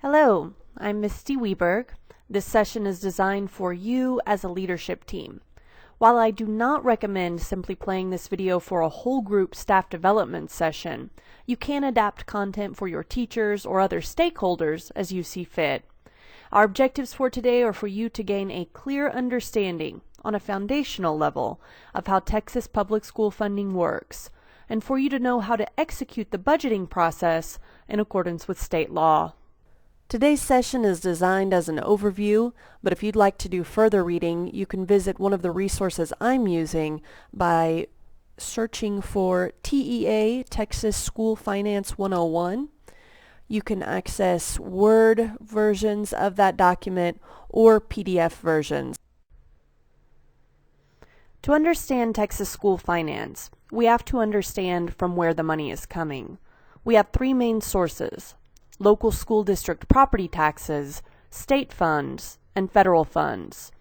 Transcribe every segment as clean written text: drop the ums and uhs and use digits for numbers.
Hello, I'm Misty Weberg. This session is designed for you as a leadership team. While I do not recommend simply playing this video for a whole group staff development session, you can adapt content for your teachers or other stakeholders as you see fit. Our objectives for today are for you to gain a clear understanding on a foundational level of how Texas public school funding works, and for you to know how to execute the budgeting process in accordance with state law. Today's session is designed as an overview, but if you'd like to do further reading, you can visit one of the resources I'm using by searching for TEA, Texas School Finance 101. You can access Word versions of that document or PDF versions. To understand Texas school finance, we have to understand from where the money is coming. We have three main sources: local school district property taxes, state funds, and federal funds.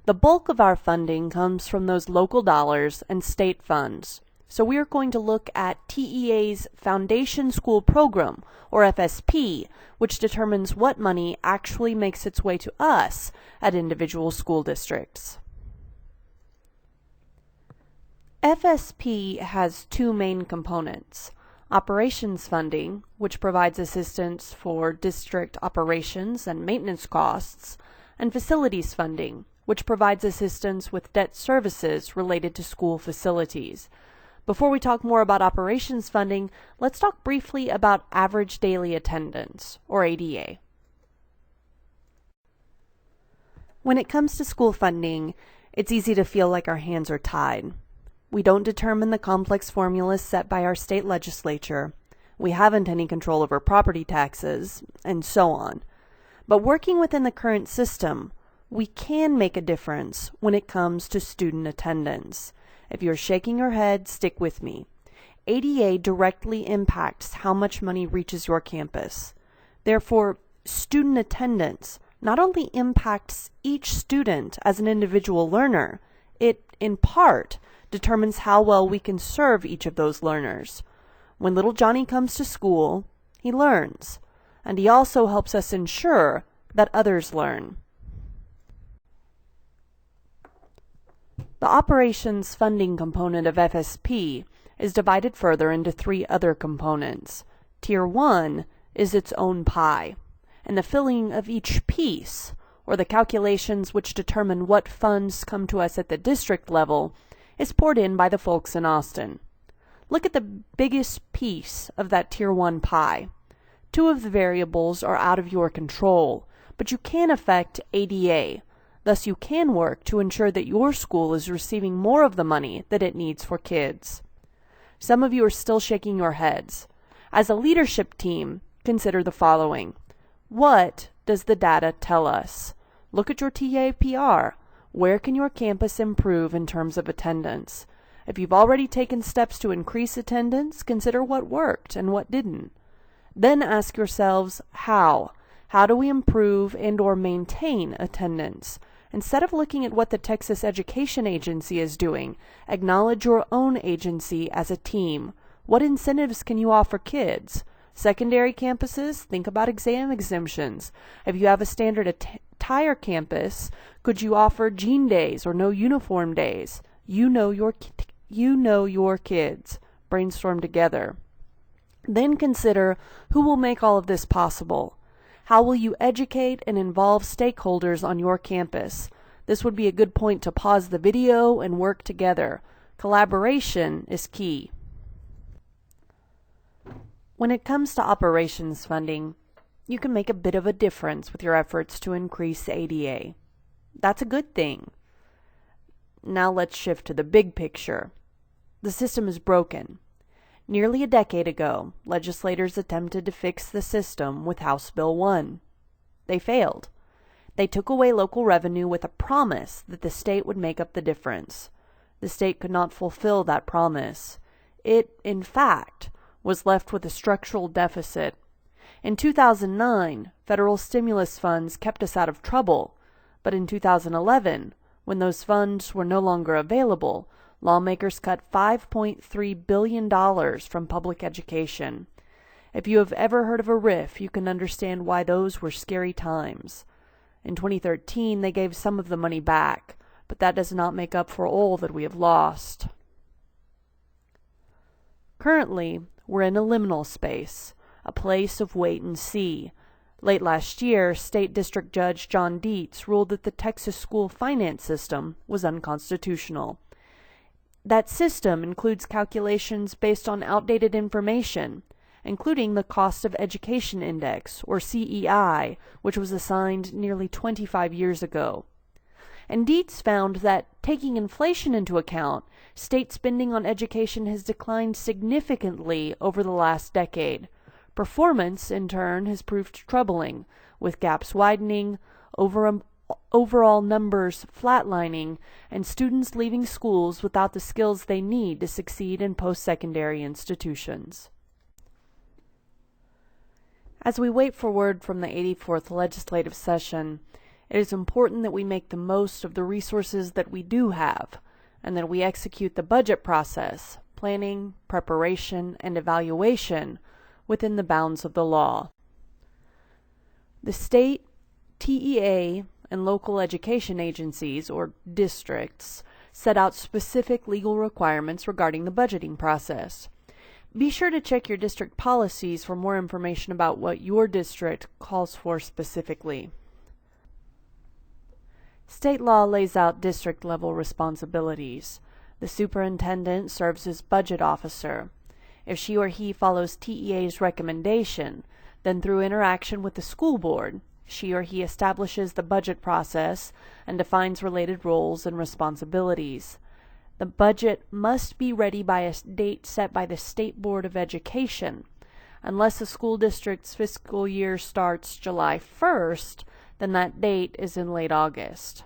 The bulk of our funding comes from those local dollars and state funds. So we are going to look at TEA's Foundation School Program, or FSP, which determines what money actually makes its way to us at individual school districts. FSP has two main components: operations funding, which provides assistance for district operations and maintenance costs, and facilities funding, which provides assistance with debt services related to school facilities. Before we talk more about operations funding, let's talk briefly about average daily attendance, or ADA. When it comes to school funding, it's easy to feel like our hands are tied. We don't determine the complex formulas set by our state legislature. We haven't any control over property taxes, and so on. But working within the current system, we can make a difference when it comes to student attendance. If you're shaking your head, stick with me. ADA directly impacts how much money reaches your campus. Therefore, student attendance not only impacts each student as an individual learner, it, in part, determines how well we can serve each of those learners. When little Johnny comes to school, he learns, and he also helps us ensure that others learn. The operations funding component of FSP is divided further into three other components. Tier 1 is its own pie, and the filling of each piece, or the calculations which determine what funds come to us at the district level, is poured in by the folks in Austin. Look at the biggest piece of that Tier 1 pie. Two of the variables are out of your control, but you can affect ADA. Thus, you can work to ensure that your school is receiving more of the money that it needs for kids. Some of you are still shaking your heads. As a leadership team, consider the following. What does the data tell us? Look at your TAPR. Where can your campus improve in terms of attendance? If you've already taken steps to increase attendance, consider what worked and what didn't. Then ask yourselves, how? How do we improve and/or maintain attendance? Instead of looking at what the Texas Education Agency is doing, acknowledge your own agency as a team. What incentives can you offer kids? Secondary campuses, think about exam exemptions. If you have a standard attire campus, could you offer jean days or no uniform days? You know your kids. Brainstorm together. Then consider who will make all of this possible. How will you educate and involve stakeholders on your campus? This would be a good point to pause the video and work together. Collaboration is key. When it comes to operations funding, you can make a bit of a difference with your efforts to increase ADA. That's a good thing. Now let's shift to the big picture. The system is broken. Nearly a decade ago, legislators attempted to fix the system with House Bill 1. They failed. They took away local revenue with a promise that the state would make up the difference. The state could not fulfill that promise. It, in fact, was left with a structural deficit. In 2009, federal stimulus funds kept us out of trouble, but in 2011, when those funds were no longer available, lawmakers cut $5.3 billion from public education. If you have ever heard of a RIF, you can understand why those were scary times. In 2013, they gave some of the money back, but that does not make up for all that we have lost. Currently, we're in a liminal space, a place of wait and see. Late last year, State District Judge John Dietz ruled that the Texas school finance system was unconstitutional. That system includes calculations based on outdated information, including the Cost of Education Index, or CEI, which was assigned nearly 25 years ago. And Dietz found that, taking inflation into account, state spending on education has declined significantly over the last decade. Performance, in turn, has proved troubling, with gaps widening, overall numbers flatlining, and students leaving schools without the skills they need to succeed in post-secondary institutions. As we wait for word from the 84th legislative session, it is important that we make the most of the resources that we do have, and that we execute the budget process, planning, preparation, and evaluation within the bounds of the law. The state, TEA, and local education agencies, or districts, set out specific legal requirements regarding the budgeting process. Be sure to check your district policies for more information about what your district calls for specifically. State law lays out district-level responsibilities. The superintendent serves as budget officer. If she or he follows TEA's recommendation, then through interaction with the school board, she or he establishes the budget process and defines related roles and responsibilities. The budget must be ready by a date set by the State Board of Education. Unless a school district's fiscal year starts July 1st, then that date is in late August.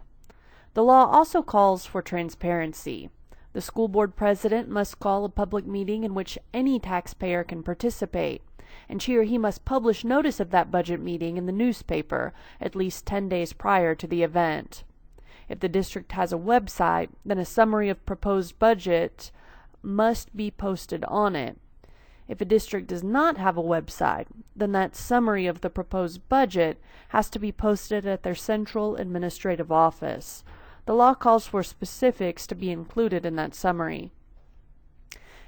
The law also calls for transparency. The school board president must call a public meeting in which any taxpayer can participate, and she or he must publish notice of that budget meeting in the newspaper at least 10 days prior to the event. If the district has a website, then a summary of proposed budget must be posted on it. If a district does not have a website, then that summary of the proposed budget has to be posted at their central administrative office. The law calls for specifics to be included in that summary.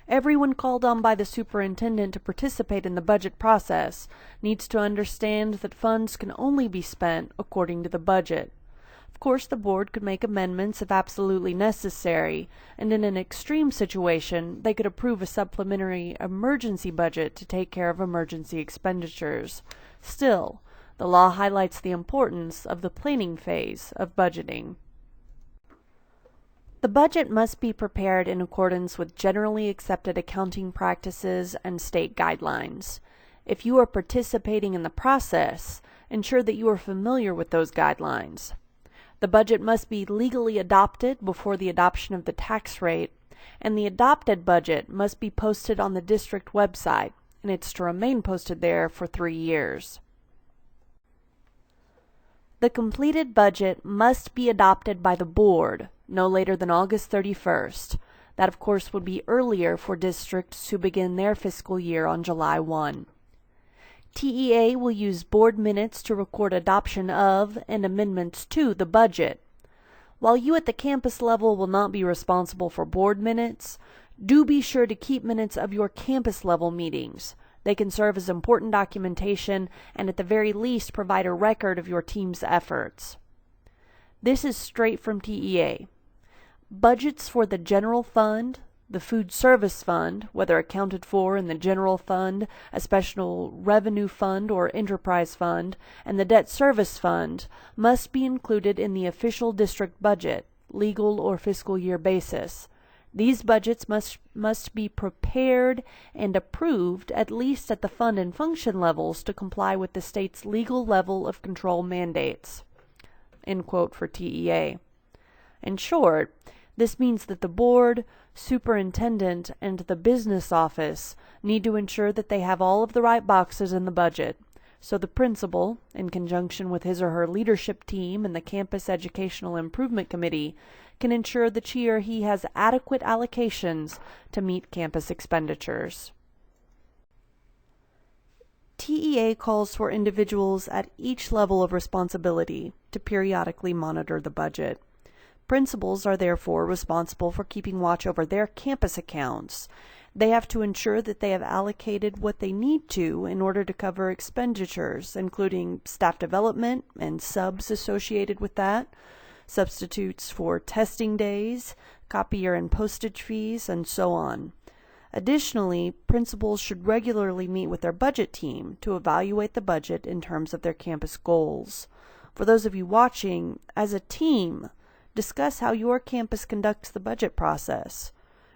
Everyone called on by the superintendent to participate in the budget process needs to understand that funds can only be spent according to the budget. Of course, the board could make amendments if absolutely necessary, and in an extreme situation, they could approve a supplementary emergency budget to take care of emergency expenditures. Still, the law highlights the importance of the planning phase of budgeting. The budget must be prepared in accordance with generally accepted accounting practices and state guidelines. If you are participating in the process, ensure that you are familiar with those guidelines. The budget must be legally adopted before the adoption of the tax rate, and the adopted budget must be posted on the district website, and it's to remain posted there for 3 years. The completed budget must be adopted by the board no later than August 31st. That, of course, would be earlier for districts who begin their fiscal year on July 1. TEA will use board minutes to record adoption of and amendments to the budget. While you at the campus level will not be responsible for board minutes, do be sure to keep minutes of your campus level meetings. They can serve as important documentation and at the very least provide a record of your team's efforts. This is straight from TEA. Budgets for the general fund, the food service fund, whether accounted for in the general fund, a special revenue fund or enterprise fund, and the debt service fund must be included in the official district budget, legal or fiscal year basis. These budgets must be prepared and approved at least at the fund and function levels to comply with the state's legal level of control mandates. End quote for TEA. In short, this means that the board, superintendent, and the business office need to ensure that they have all of the right boxes in the budget, so the principal, in conjunction with his or her leadership team and the Campus Educational Improvement Committee, can ensure that she or he has adequate allocations to meet campus expenditures. TEA calls for individuals at each level of responsibility to periodically monitor the budget. Principals are therefore responsible for keeping watch over their campus accounts. They have to ensure that they have allocated what they need to in order to cover expenditures, including staff development and subs associated with that, substitutes for testing days, copier and postage fees, and so on. Additionally, principals should regularly meet with their budget team to evaluate the budget in terms of their campus goals. For those of you watching, as a team, discuss how your campus conducts the budget process.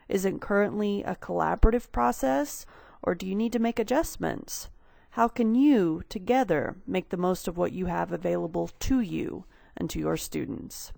Is it currently a collaborative process, or do you need to make adjustments? How can you, together, make the most of what you have available to you and to your students?